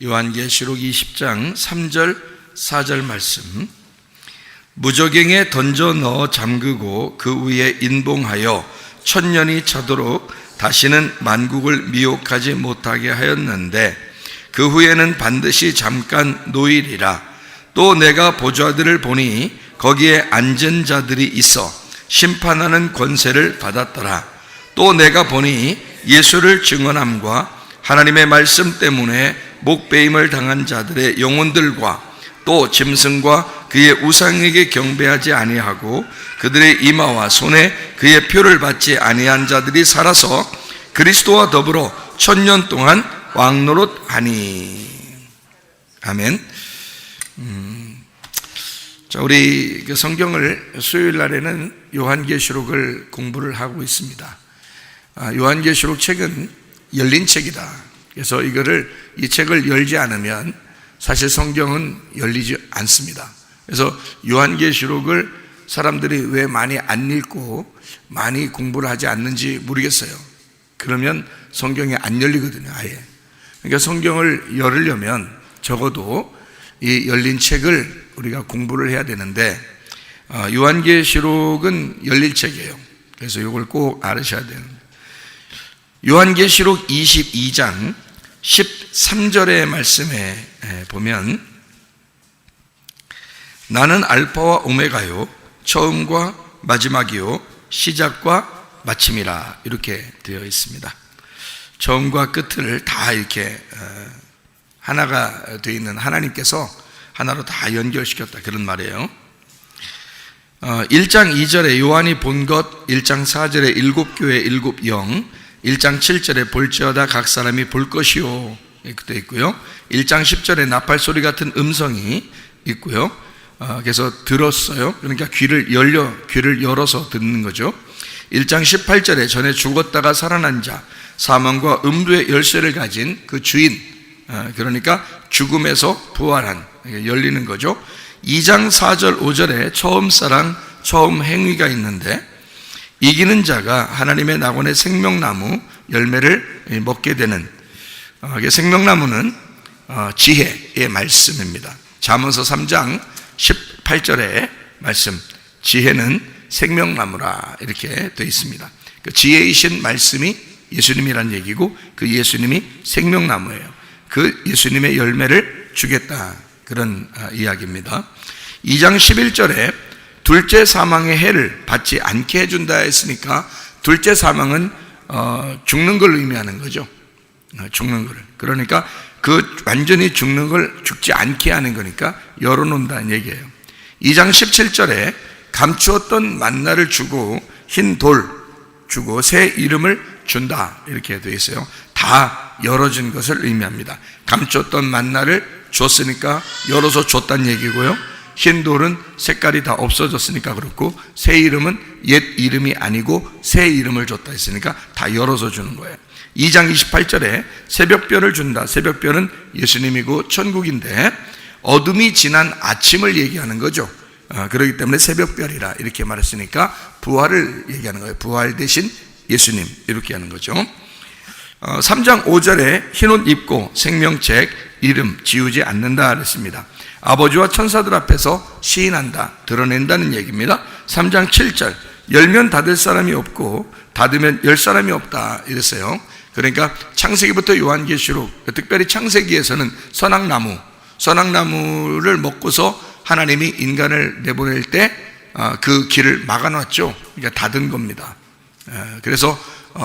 요한계시록 20장 3절 4절 말씀. 무저갱에 던져 넣어 잠그고 그 위에 인봉하여 1000년이 차도록 다시는 만국을 미혹하지 못하게 하였는데 그 후에는 반드시 잠깐 노일이라. 또 내가 보좌들을 보니 거기에 앉은 자들이 있어 심판하는 권세를 받았더라. 또 내가 보니 예수를 증언함과 하나님의 말씀 때문에 목배임을 당한 자들의 영혼들과 또 짐승과 그의 우상에게 경배하지 아니하고 그들의 이마와 손에 그의 표를 받지 아니한 자들이 살아서 그리스도와 더불어 1000년 동안 왕노릇하니. 아멘. 자, 우리 성경을 수요일 날에는 요한계시록을 공부를 하고 있습니다. 요한계시록 책은 열린 책이다. 그래서 이 책을 열지 않으면 사실 성경은 열리지 않습니다. 그래서 요한계시록을 사람들이 왜 많이 안 읽고 많이 공부를 하지 않는지 모르겠어요. 그러면 성경이 안 열리거든요, 아예. 그러니까 성경을 열으려면 적어도 이 열린 책을 우리가 공부를 해야 되는데, 요한계시록은 열릴 책이에요. 그래서 이걸 꼭 알으셔야 돼요. 요한계시록 22장 13절의 말씀에 보면 나는 알파와 오메가요 처음과 마지막이요 시작과 마침이라 이렇게 되어 있습니다. 처음과 끝을 다 이렇게 하나가 되어 있는 하나님께서 하나로 다 연결시켰다, 그런 말이에요. 1장 2절에 요한이 본 것, 1장 4절에 7교회 7영, 1장 7절에 볼지어다 각 사람이 볼 것이요 이렇게 있고요. 1장 10절에 나팔 소리 같은 음성이 있고요. 그래서 들었어요. 그러니까 귀를 열어서 듣는 거죠. 1장 18절에 전에 죽었다가 살아난 자, 사망과 음부의 열쇠를 가진 그 주인, 그러니까 죽음에서 부활한, 열리는 거죠. 2장 4절 5절에 처음 사랑, 처음 행위가 있는데 이기는 자가 하나님의 낙원의 생명나무 열매를 먹게 되는, 생명나무는 지혜의 말씀입니다. 잠언서 3장 18절의 말씀, 지혜는 생명나무라 이렇게 되어 있습니다. 그 지혜이신 말씀이 예수님이란 얘기고 그 예수님이 생명나무예요. 그 예수님의 열매를 주겠다, 그런 이야기입니다. 2장 11절에 둘째 사망의 해를 받지 않게 해준다 했으니까 둘째 사망은 죽는 걸 의미하는 거죠. 죽는 걸. 그러니까 그 완전히 죽는 걸 죽지 않게 하는 거니까 열어놓는다는 얘기예요. 2장 17절에 감추었던 만나를 주고 흰 돌 주고 새 이름을 준다 이렇게 되어 있어요. 다 열어준 것을 의미합니다. 감추었던 만나를 줬으니까 열어서 줬다는 얘기고요. 흰 돌은 색깔이 다 없어졌으니까 그렇고, 새 이름은 옛 이름이 아니고 새 이름을 줬다 했으니까 다 열어서 주는 거예요. 2장 28절에 새벽별을 준다. 새벽별은 예수님이고 천국인데 어둠이 지난 아침을 얘기하는 거죠. 그렇기 때문에 새벽별이라 이렇게 말했으니까 부활을 얘기하는 거예요. 부활 대신 예수님 이렇게 하는 거죠. 3장 5절에 흰옷 입고 생명책 이름 지우지 않는다 그랬습니다. 아버지와 천사들 앞에서 시인한다, 드러낸다는 얘기입니다. 3장 7절 열면 닫을 사람이 없고 닫으면 열 사람이 없다 이랬어요. 그러니까 창세기부터 요한계시록, 특별히 창세기에서는 선악나무를 먹고서 하나님이 인간을 내보낼 때 그 길을 막아놨죠. 그러니까 닫은 겁니다. 그래서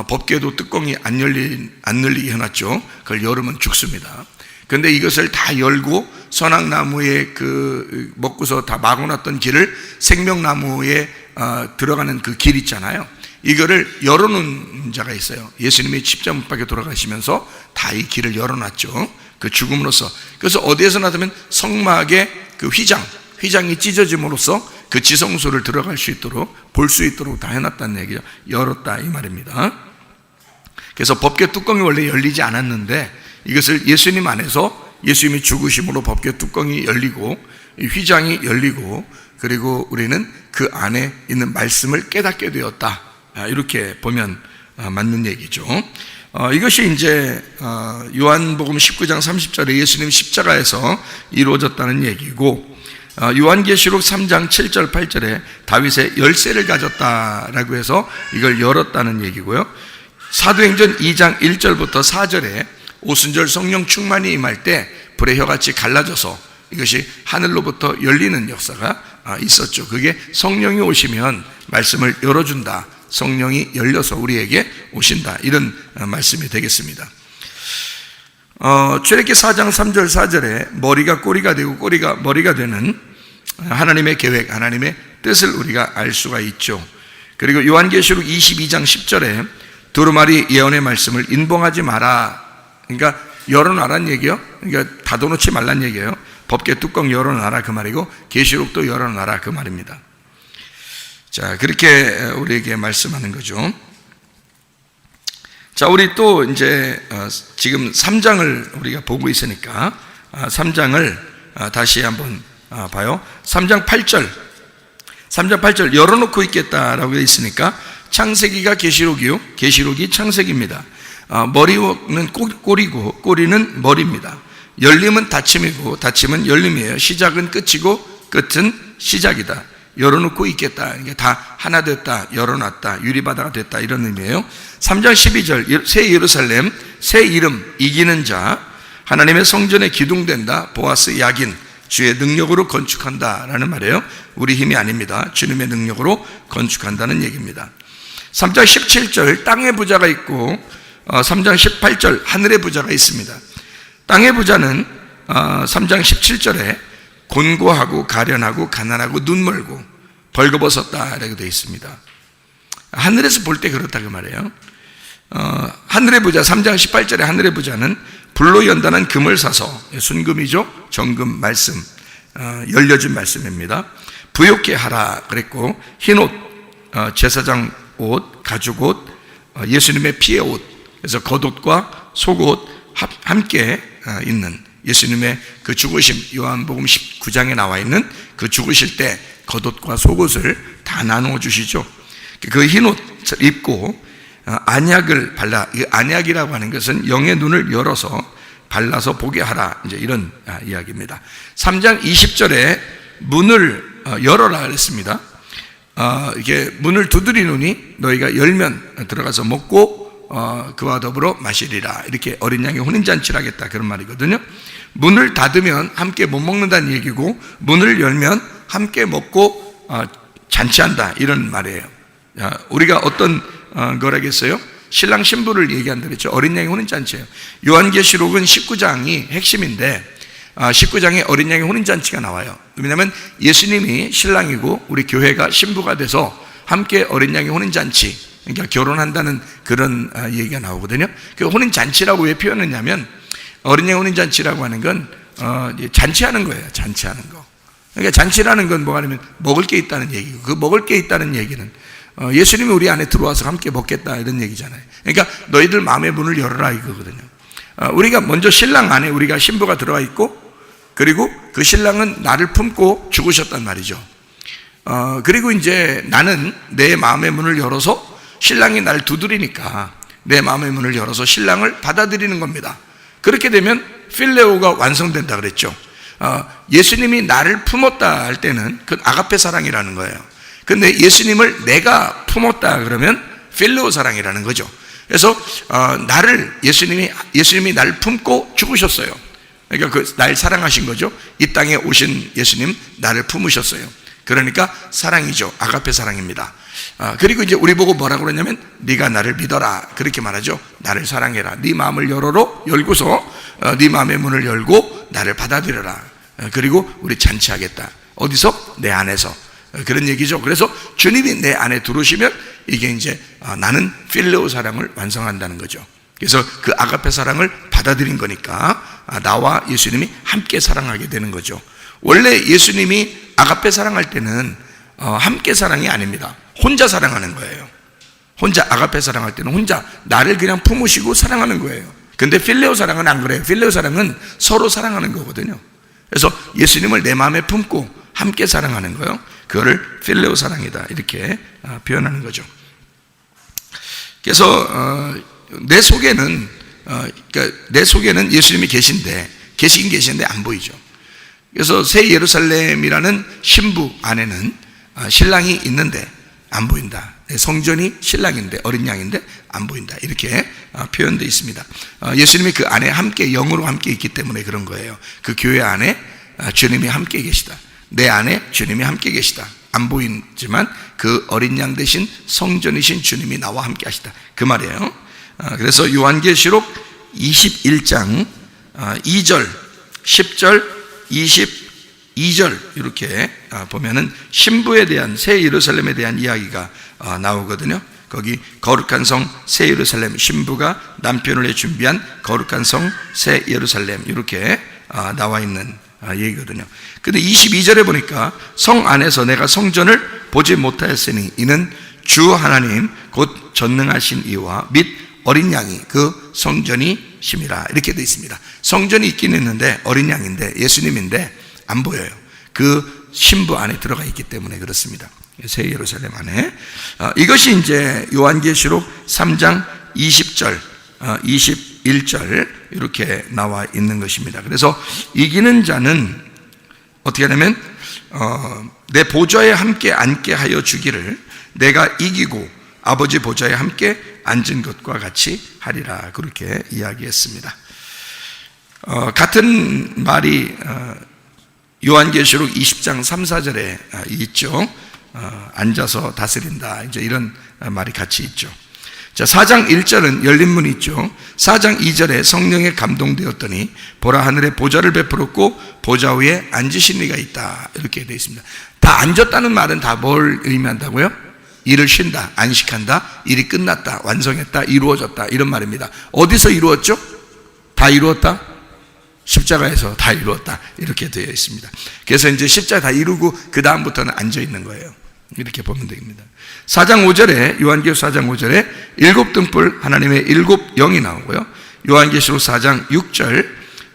법궤도 뚜껑이 안 열리게 해놨죠. 그걸 열으면 죽습니다. 그런데 이것을 다 열고 선악나무에 먹고서 다 막아놨던 길을 생명나무에 들어가는 그 길 있잖아요. 이거를 열어놓은 자가 있어요. 예수님이 십자가못박에 돌아가시면서 다 이 길을 열어놨죠. 그 죽음으로써. 그래서 어디에서 나타면 성막의 그 휘장이 찢어짐으로써 그 지성소를 들어갈 수 있도록, 볼 수 있도록 다 해놨다는 얘기죠. 열었다 이 말입니다. 그래서 법궤 뚜껑이 원래 열리지 않았는데 이것을 예수님 안에서 예수님이 죽으심으로 법궤 뚜껑이 열리고 휘장이 열리고, 그리고 우리는 그 안에 있는 말씀을 깨닫게 되었다, 이렇게 보면 맞는 얘기죠. 이것이 이제 요한복음 19장 30절에 예수님 십자가에서 이루어졌다는 얘기고, 요한계시록 3장 7절 8절에 다윗의 열쇠를 가졌다라고 해서 이걸 열었다는 얘기고요. 사도행전 2장 1절부터 4절에 오순절 성령 충만이 임할 때 불의 혀같이 갈라져서 이것이 하늘로부터 열리는 역사가 있었죠. 그게 성령이 오시면 말씀을 열어준다, 성령이 열려서 우리에게 오신다, 이런 말씀이 되겠습니다. 출애굽기 4장 3절 4절에 머리가 꼬리가 되고 꼬리가 머리가 되는 하나님의 계획, 하나님의 뜻을 우리가 알 수가 있죠. 그리고 요한계시록 22장 10절에 두루마리 예언의 말씀을 인봉하지 마라, 그러니까 열어놔란 얘기요. 그러니까 닫아놓지 말란 얘기예요. 법계 뚜껑 열어놔라 그 말이고, 계시록도 열어놔라 그 말입니다. 자, 그렇게 우리에게 말씀하는 거죠. 자, 우리 또 이제 지금 3장을 우리가 보고 있으니까 3장을 다시 한번 봐요. 3장 8절 열어놓고 있겠다라고 되어 있으니까 창세기가 계시록이요, 계시록이 창세기입니다. 머리는 꼬리고 꼬리는 머리입니다. 열림은 닫힘이고 닫힘은 열림이에요. 시작은 끝이고 끝은 시작이다. 열어놓고 있겠다, 이게 다 하나 됐다, 열어놨다, 유리바다가 됐다, 이런 의미예요. 3장 12절 새 예루살렘, 새 이름, 이기는 자, 하나님의 성전에 기둥된다, 보아스 야긴, 주의 능력으로 건축한다 라는 말이에요. 우리 힘이 아닙니다. 주님의 능력으로 건축한다는 얘기입니다. 3장 17절 땅의 부자가 있고 3장 18절 하늘의 부자가 있습니다. 땅의 부자는 3장 17절에 곤고하고 가련하고 가난하고 눈멀고 벌거벗었다 라고 되어 있습니다. 하늘에서 볼 때 그렇다 그 말이에요. 하늘의 부자, 3장 18절에 하늘의 부자는 불로 연단한 금을 사서, 순금이죠, 정금 말씀, 열려진 말씀입니다. 부욕케 하라 그랬고, 흰옷, 제사장 옷, 가죽옷, 예수님의 피의 옷, 그래서 겉옷과 속옷 함께 있는 예수님의 그 죽으심, 요한복음 19장에 나와 있는 그 죽으실 때 겉옷과 속옷을 다 나누어 주시죠. 그 흰옷 입고 안약을 발라, 이 안약이라고 하는 것은 영의 눈을 열어서 발라서 보게 하라, 이제 이런 이야기입니다. 3장 20절에 문을 열어라 그랬습니다. 이게 문을 두드리노니 너희가 열면 들어가서 먹고 그와 더불어 마시리라, 이렇게 어린 양의 혼인잔치를 하겠다, 그런 말이거든요. 문을 닫으면 함께 못 먹는다는 얘기고, 문을 열면 함께 먹고 잔치한다, 이런 말이에요. 우리가 어떤 거라겠어요? 신랑 신부를 얘기한다 그랬죠. 어린 양의 혼인잔치예요. 요한계시록은 19장이 핵심인데 19장에 어린 양의 혼인잔치가 나와요. 왜냐하면 예수님이 신랑이고 우리 교회가 신부가 돼서 함께 어린 양의 혼인잔치, 그러니까 결혼한다는 그런 얘기가 나오거든요. 그 혼인잔치라고 왜 표현했냐면, 어린 양의 혼인잔치라고 하는 건 잔치하는 거예요. 잔치하는 거. 그러니까 잔치라는 건 뭐가 아니면 먹을 게 있다는 얘기고, 그 먹을 게 있다는 얘기는 예수님이 우리 안에 들어와서 함께 먹겠다, 이런 얘기잖아요. 그러니까 너희들 마음의 문을 열어라, 이거거든요. 우리가 먼저 신랑 안에 우리가 신부가 들어와 있고, 그리고 그 신랑은 나를 품고 죽으셨단 말이죠. 그리고 이제 나는 내 마음의 문을 열어서, 신랑이 나를 두드리니까 내 마음의 문을 열어서 신랑을 받아들이는 겁니다. 그렇게 되면 필레오가 완성된다 그랬죠. 예수님이 나를 품었다 할 때는 그건 아가페 사랑이라는 거예요. 근데 예수님을 내가 품었다 그러면 필레오 사랑이라는 거죠. 그래서 예수님이 나를 품고 죽으셨어요. 그러니까 날 사랑하신 거죠. 이 땅에 오신 예수님, 나를 품으셨어요. 그러니까 사랑이죠. 아가페 사랑입니다. 그리고 이제 우리 보고 뭐라고 그러냐면, 네가 나를 믿어라, 그렇게 말하죠. 나를 사랑해라. 네 마음을 열고서 네 마음의 문을 열고 나를 받아들여라. 그리고 우리 잔치하겠다. 어디서? 내 안에서. 그런 얘기죠. 그래서 주님이 내 안에 들어오시면 이게 이제 나는 필레오 사랑을 완성한다는 거죠. 그래서 그 아가페 사랑을 받아들인 거니까 나와 예수님이 함께 사랑하게 되는 거죠. 원래 예수님이 아가페 사랑할 때는 함께 사랑이 아닙니다. 혼자 사랑하는 거예요. 혼자 아가페 사랑할 때는 혼자 나를 그냥 품으시고 사랑하는 거예요. 근데 필레오 사랑은 안 그래요. 필레오 사랑은 서로 사랑하는 거거든요. 그래서 예수님을 내 마음에 품고 함께 사랑하는 거예요. 그거를 필레오 사랑이다, 이렇게 표현하는 거죠. 그래서 내 속에는 그러니까 내 속에는 예수님이 계시긴 계신데 안 보이죠. 그래서 새 예루살렘이라는 신부 안에는 신랑이 있는데 안 보인다. 성전이 신랑인데 어린 양인데 안 보인다. 이렇게 표현되어 있습니다. 예수님이 그 안에 함께 영으로 함께 있기 때문에 그런 거예요. 그 교회 안에 주님이 함께 계시다. 내 안에 주님이 함께 계시다. 안 보이지만 그 어린 양 대신 성전이신 주님이 나와 함께 하시다. 그 말이에요. 그래서 요한계시록 21장 2절, 10절, 22절 이렇게 보면은 신부에 대한 새 예루살렘에 대한 이야기가 나오거든요. 거기 거룩한 성 새 예루살렘, 신부가 남편을 위해 준비한 거룩한 성 새 예루살렘 이렇게 나와 있는 얘기거든요. 근데 22절에 보니까 성 안에서 내가 성전을 보지 못하였으니 이는 주 하나님 곧 전능하신 이와 및 어린 양이 그 성전이 심이라 이렇게 되어 있습니다. 성전이 있긴 있는데 어린 양인데 예수님인데 안 보여요. 그 신부 안에 들어가 있기 때문에 그렇습니다. 새 예루살렘 안에. 이것이 이제 요한계시록 3장 20절, 21절 이렇게 나와 있는 것입니다. 그래서 이기는 자는 어떻게 하냐면 내 보좌에 함께 앉게 하여 주기를 내가 이기고 아버지 보좌에 함께 앉은 것과 같이 하리라 그렇게 이야기했습니다. 같은 말이 요한계시록 20장 3, 4절에 있죠. 앉아서 다스린다. 이제 이런 말이 같이 있죠. 자, 4장 1절은 열린 문이 있죠. 4장 2절에 성령에 감동되었더니 보라 하늘에 보좌를 베풀었고 보좌 위에 앉으신 이가 있다. 이렇게 되어 있습니다. 다 앉았다는 말은 다 뭘 의미한다고요? 일을 쉰다, 안식한다, 일이 끝났다, 완성했다, 이루어졌다 이런 말입니다. 어디서 이루었죠? 다 이루었다? 십자가에서 다 이루었다 이렇게 되어 있습니다. 그래서 이제 십자가 다 이루고 그 다음부터는 앉아 있는 거예요. 이렇게 보면 됩니다. 4장 5절에 요한계시록 4장 5절에 일곱 등불 하나님의 일곱 영이 나오고요. 요한계시록 4장 6절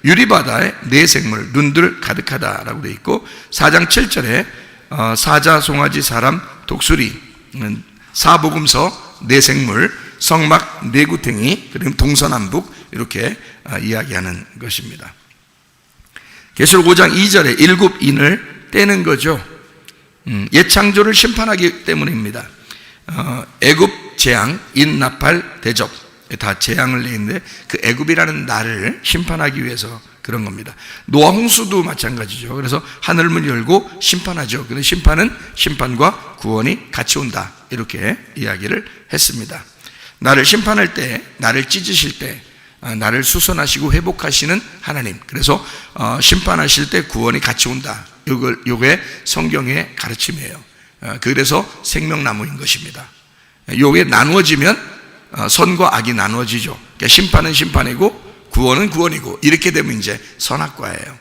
유리바다에 네 생물 눈들 가득하다라고 되어 있고 4장 7절에 사자 송아지 사람 독수리 사복음서 네 생물 성막 네 구탱이 그리고 동서남북 이렇게 이야기하는 것입니다. 계시록 5장 2절에 일곱 인을 떼는 거죠. 옛 창조를 심판하기 때문입니다. 애굽 재앙, 인나팔, 대접 다 재앙을 내는데 그 애굽이라는 나를 심판하기 위해서 그런 겁니다. 노아 홍수도 마찬가지죠. 그래서 하늘문 열고 심판하죠. 근데 심판은 심판과 구원이 같이 온다 이렇게 이야기를 했습니다. 나를 심판할 때, 나를 찢으실 때 나를 수선하시고 회복하시는 하나님. 그래서 심판하실 때 구원이 같이 온다. 요게 성경의 가르침이에요. 그래서 생명나무인 것입니다. 요게 나누어지면 선과 악이 나누어지죠. 그러니까 심판은 심판이고 구원은 구원이고 이렇게 되면 이제 선악과예요.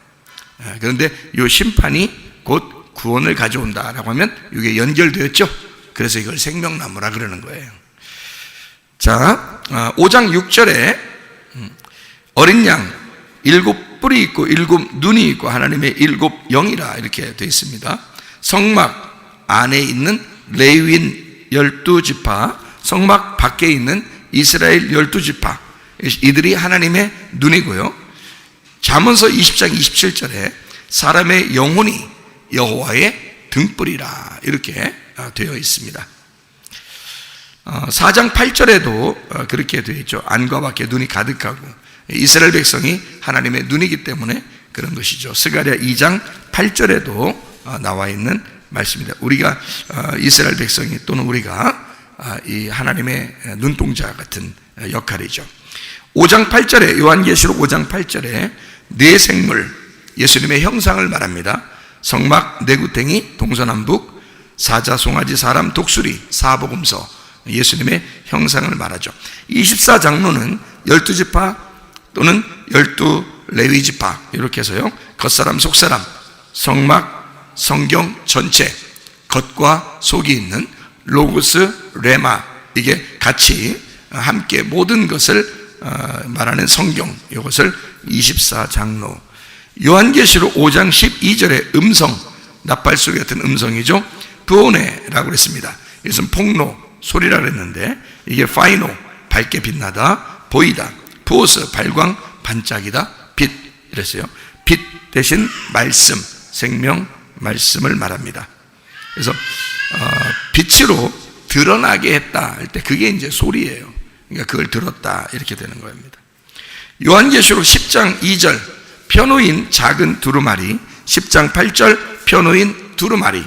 그런데 요 심판이 곧 구원을 가져온다라고 하면 이게 연결되었죠. 그래서 이걸 생명나무라 그러는 거예요. 자, 5장 6절에 어린 양 일곱 뿔이 있고 일곱 눈이 있고 하나님의 일곱 영이라 이렇게 되어 있습니다. 성막 안에 있는 레위인 12지파, 성막 밖에 있는 이스라엘 12지파, 이들이 하나님의 눈이고요. 잠언서 20장 27절에 사람의 영혼이 여호와의 등불이라 이렇게 되어 있습니다. 4장 8절에도 그렇게 되어 있죠. 안과 밖에 눈이 가득하고 이스라엘 백성이 하나님의 눈이기 때문에 그런 것이죠. 스가랴 2장 8절에도 나와 있는 말씀입니다. 우리가 이스라엘 백성이 또는 우리가 이 하나님의 눈동자 같은 역할이죠. 5장 8절에 요한계시록 5장 8절에 네 생물 예수님의 형상을 말합니다. 성막, 네구탱이, 동서남북, 사자, 송아지, 사람, 독수리, 사복음서 예수님의 형상을 말하죠. 24장로는 12지파 또는 12레위지파 이렇게 해서요. 겉사람, 속사람, 성막, 성경 전체 겉과 속이 있는 로고스, 레마 이게 같이 함께 모든 것을 말하는 성경 이것을 24장로. 요한계시록 5장 12절의 음성 나팔소리 같은 음성이죠. 부오네라고 그랬습니다. 이것은 폭로 소리라 그랬는데 이게 파이노 밝게 빛나다, 보이다, 부어서 발광 반짝이다, 빛 이랬어요. 빛 대신 말씀, 생명 말씀을 말합니다. 그래서 빛으로 드러나게 했다 할 때 그게 이제 소리예요. 그러니까 그걸 들었다 이렇게 되는 겁니다. 요한계시록 10장 2절 펴놓인 작은 두루마리, 10장 8절 펴놓인 두루마리,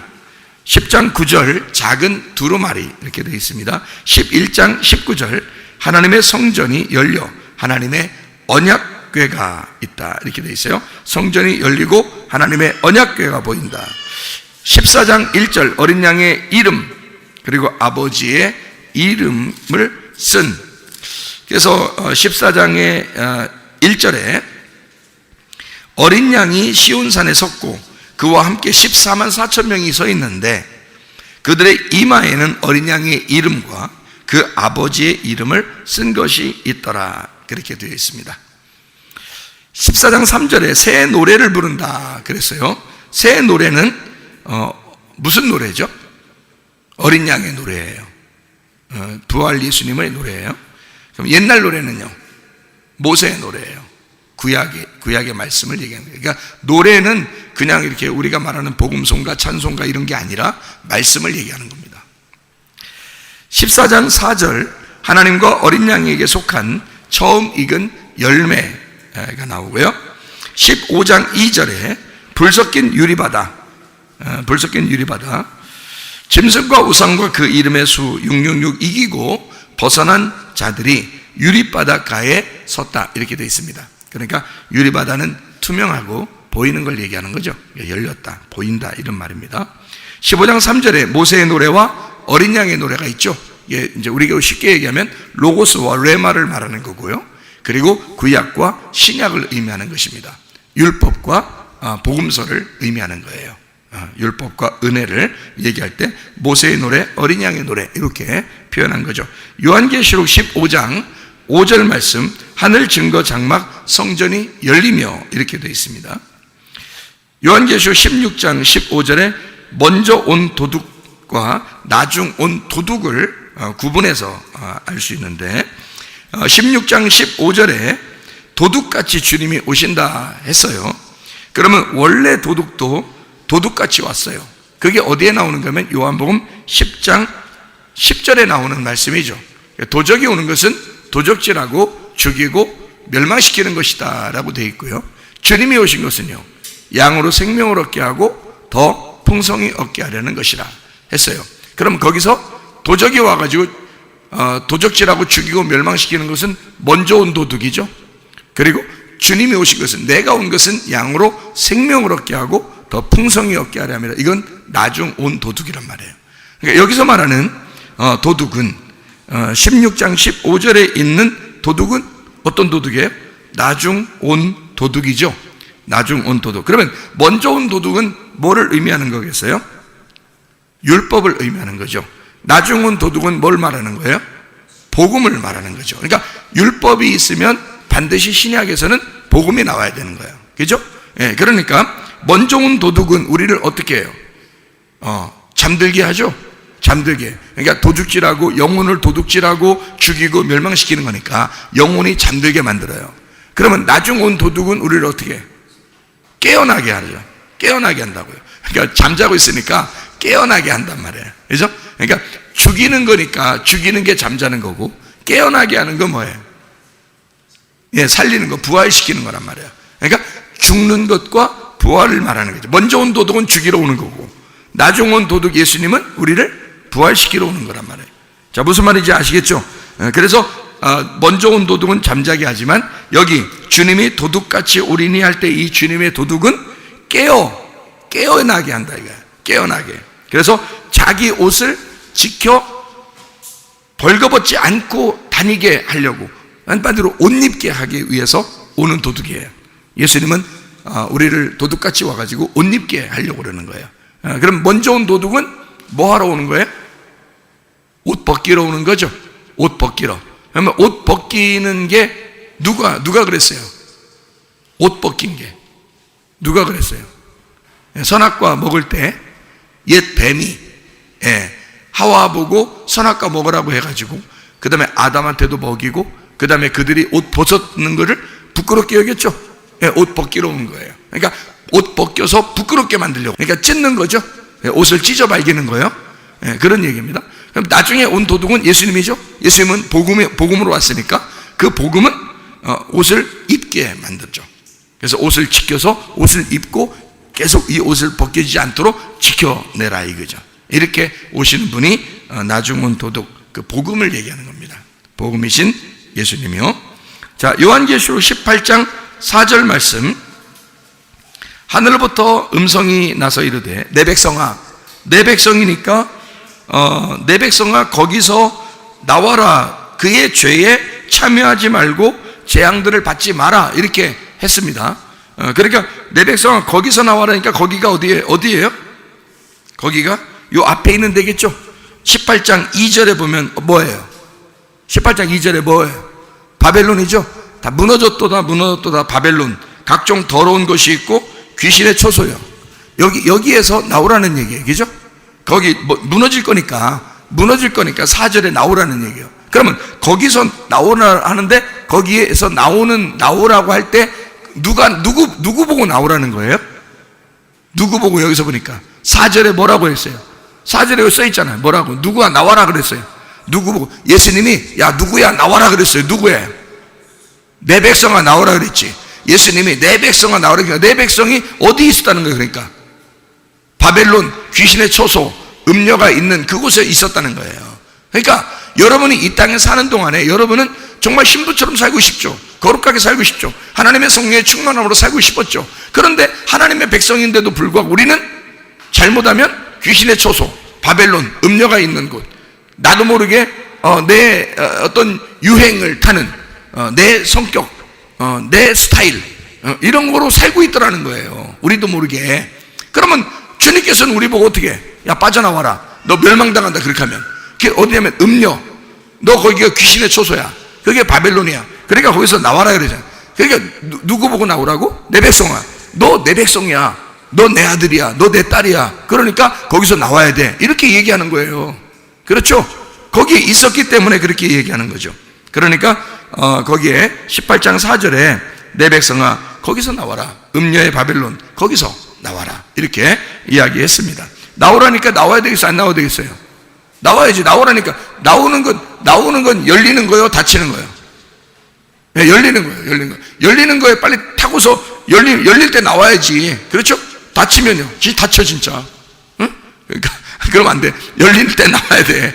10장 9절 작은 두루마리 이렇게 되어 있습니다. 11장 19절 하나님의 성전이 열려 하나님의 언약궤가 있다 이렇게 되어 있어요. 성전이 열리고 하나님의 언약궤가 보인다. 14장 1절 어린 양의 이름 그리고 아버지의 이름을 쓴, 그래서 14장의 1절에 어린 양이 시온산에 섰고 그와 함께 14만 4천 명이 서 있는데 그들의 이마에는 어린 양의 이름과 그 아버지의 이름을 쓴 것이 있더라 그렇게 되어 있습니다. 14장 3절에 새 노래를 부른다 그랬어요. 새 노래는 무슨 노래죠? 어린 양의 노래예요. 부활 예수님의 노래예요. 그럼 옛날 노래는요? 모세의 노래예요. 구약의 말씀을 얘기하는 거예요. 그러니까 노래는 그냥 이렇게 우리가 말하는 복음송가, 찬송가 이런 게 아니라 말씀을 얘기하는 겁니다. 14장 4절 하나님과 어린 양에게 속한 처음 익은 열매가 나오고요. 15장 2절에 불 섞인 유리바다, 짐승과 우상과 그 이름의 수 666 이기고 벗어난 자들이 유리바닷가에 섰다 이렇게 되어 있습니다. 그러니까 유리바다는 투명하고 보이는 걸 얘기하는 거죠. 열렸다, 보인다 이런 말입니다. 15장 3절에 모세의 노래와 어린 양의 노래가 있죠. 이제 우리가 쉽게 얘기하면 로고스와 레마를 말하는 거고요. 그리고 구약과 신약을 의미하는 것입니다. 율법과 복음서를 의미하는 거예요. 율법과 은혜를 얘기할 때 모세의 노래, 어린 양의 노래 이렇게 표현한 거죠. 요한계시록 15장 5절 말씀 하늘 증거 장막 성전이 열리며 이렇게 되어 있습니다. 요한계시록 16장 15절에 먼저 온 도둑과 나중 온 도둑을 구분해서 알 수 있는데 16장 15절에 도둑같이 주님이 오신다 했어요. 그러면 원래 도둑도 도둑같이 왔어요. 그게 어디에 나오는 거면 요한복음 10장 10절에 나오는 말씀이죠. 도적이 오는 것은 도적질하고 죽이고 멸망시키는 것이다 라고 되어 있고요. 주님이 오신 것은요 양으로 생명을 얻게 하고 더 풍성히 얻게 하려는 것이라 했어요. 그럼 거기서 도적이 와가지고 도적질하고 죽이고 멸망시키는 것은 먼저 온 도둑이죠. 그리고 주님이 오신 것은, 내가 온 것은 양으로 생명을 얻게 하고 더 풍성히 얻게 하려 합니다. 이건 나중 온 도둑이란 말이에요. 그러니까 여기서 말하는 도둑은 16장 15절에 있는 도둑은 어떤 도둑이에요? 나중 온 도둑이죠. 나중 온 도둑. 그러면 먼저 온 도둑은 뭐를 의미하는 거겠어요? 율법을 의미하는 거죠. 나중 온 도둑은 뭘 말하는 거예요? 복음을 말하는 거죠. 그러니까 율법이 있으면 반드시 신약에서는 복음이 나와야 되는 거예요. 그죠? 예, 그러니까 먼저 온 도둑은 우리를 어떻게 해요? 잠들게 하죠. 잠들게. 그러니까 도둑질하고 영혼을 도둑질하고 죽이고 멸망시키는 거니까 영혼이 잠들게 만들어요. 그러면 나중 온 도둑은 우리를 어떻게 해요? 깨어나게 하죠. 깨어나게 한다고요. 그러니까 잠자고 있으니까 깨어나게 한단 말이에요. 그죠? 그러니까 죽이는 거니까 죽이는 게 잠자는 거고 깨어나게 하는 건 뭐예요? 예, 살리는 거, 부활시키는 거란 말이에요. 그러니까 죽는 것과 부활을 말하는 거죠. 먼저 온 도둑은 죽이러 오는 거고 나중 온 도둑 예수님은 우리를 부활시키러 오는 거란 말이에요. 자, 무슨 말인지 아시겠죠? 그래서 먼저 온 도둑은 잠자게 하지만 여기 주님이 도둑같이 오리니 할 때 이 주님의 도둑은 깨어나게 한다 이거야. 깨어나게. 그래서 자기 옷을 지켜 벌거벗지 않고 다니게 하려고, 한마디로 옷 입게 하기 위해서 오는 도둑이에요. 예수님은 우리를 도둑같이 와가지고 옷 입게 하려고 그러는 거예요. 그럼 먼저 온 도둑은 뭐 하러 오는 거예요? 옷 벗기러 오는 거죠. 옷 벗기러. 그러면 옷 벗기는 게 누가 그랬어요? 옷 벗긴 게 누가 그랬어요? 선악과 먹을 때 옛 뱀이 하와 보고 선악과 먹으라고 해가지고 그 다음에 아담한테도 먹이고, 그 다음에 그들이 옷 벗었는 것을 부끄럽게 여겼죠. 예, 옷 벗기러 온 거예요. 그러니까 옷 벗겨서 부끄럽게 만들려고, 그러니까 찢는 거죠. 예, 옷을 찢어 발기는 거예요. 예, 그런 얘기입니다. 그럼 나중에 온 도둑은 예수님이죠. 예수님은 복음으로 왔으니까 그 복음은 옷을 입게 만들죠. 그래서 옷을 지켜서 옷을 입고 계속 이 옷을 벗겨지지 않도록 지켜내라 이거죠. 이렇게 오시는 분이 나중 온 도둑, 그 복음을 얘기하는 겁니다. 복음이신 예수님이요. 자, 요한계시록 18장 4절 말씀. 하늘로부터 음성이 나서 이르되 내 백성아, 내 백성이니까 내 백성아 거기서 나와라. 그의 죄에 참여하지 말고 재앙들을 받지 마라. 이렇게 했습니다. 그러니까 내 백성아 거기서 나와라니까 거기가 어디예요? 거기가 요 앞에 있는 데겠죠. 18장 2절에 보면 뭐예요? 18장 2절에 뭐예요? 바벨론이죠. 다 무너졌도다 바벨론. 각종 더러운 것이 있고 귀신의 초소요. 여기에서 나오라는 얘기예요. 그죠? 거기 무너질 거니까 4절에 나오라는 얘기예요. 그러면 거기서 나오라 하는데 거기에서 나오라고 할 때 누구 보고 나오라는 거예요? 누구 보고 여기서 보니까 4절에 뭐라고 했어요? 4절에 여기 써 있잖아요. 뭐라고? 누구야 나와라 그랬어요. 누구 보고? 예수님이 야 누구야 나와라 그랬어요. 누구예요? 내 백성아 나오라 그랬지. 예수님이 내 백성아 나오라 그러니까 내 백성이 어디 있었다는 거예요. 그러니까 바벨론 귀신의 초소 음녀가 있는 그곳에 있었다는 거예요. 그러니까 여러분이 이 땅에 사는 동안에 여러분은 정말 신부처럼 살고 싶죠. 거룩하게 살고 싶죠. 하나님의 성령의 충만함으로 살고 싶었죠. 그런데 하나님의 백성인데도 불구하고 우리는 잘못하면 귀신의 초소, 바벨론, 음녀가 있는 곳, 나도 모르게 내 어떤 유행을 타는 내 성격, 내 스타일 이런 거로 살고 있더라는 거예요. 우리도 모르게. 그러면 주님께서는 우리 보고 어떻게 해? 야 빠져나와라. 너 멸망당한다. 그렇게 하면 그게 어디냐면 음녀, 너 거기가 귀신의 초소야. 그게 바벨론이야. 그러니까 거기서 나와라 그러잖아. 그러니까 누구 보고 나오라고? 내 백성아, 너 내 백성이야. 너 내 아들이야. 너 내 딸이야. 그러니까 거기서 나와야 돼. 이렇게 얘기하는 거예요. 그렇죠? 거기에 있었기 때문에 그렇게 얘기하는 거죠. 그러니까 거기에 18장 4절에 내 백성아 거기서 나와라. 음녀의 바벨론 거기서 나와라. 이렇게 이야기했습니다. 나오라니까 나와야 되겠어요? 안 나와야 되겠어요? 나와야지. 나오라니까. 나오는 건 열리는 거예요? 닫히는 거예요? 네, 열리는 거예요. 열리는 거에 빨리 타고서 열릴 때 나와야지. 그렇죠? 닫히면요. 닫혀 진짜. 응? 그러니까 그러면 안 돼. 열릴 때 나와야 돼.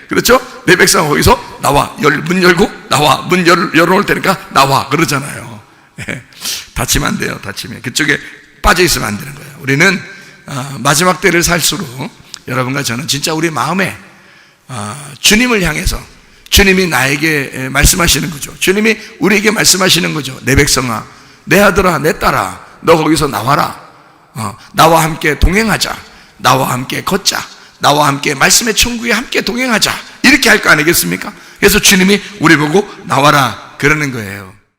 그렇죠? 내 백성 거기서 나와. 문 열고 나와. 문 열어놓을 테니까 나와. 그러잖아요. 네. 닫히면 안 돼요. 닫히면. 그쪽에 빠져 있으면 안 되는 거예요. 우리는 마지막 때를 살수록 여러분과 저는 진짜 우리 마음에 주님을 향해서 주님이 나에게 말씀하시는 거죠. 주님이 우리에게 말씀하시는 거죠. 내 백성아, 내 아들아, 내 딸아, 너 거기서 나와라. 나와 함께 동행하자. 나와 함께 걷자. 나와 함께 말씀의 천국에 함께 동행하자. 이렇게 할 거 아니겠습니까? 그래서 주님이 우리 보고 나와라 그러는 거예요.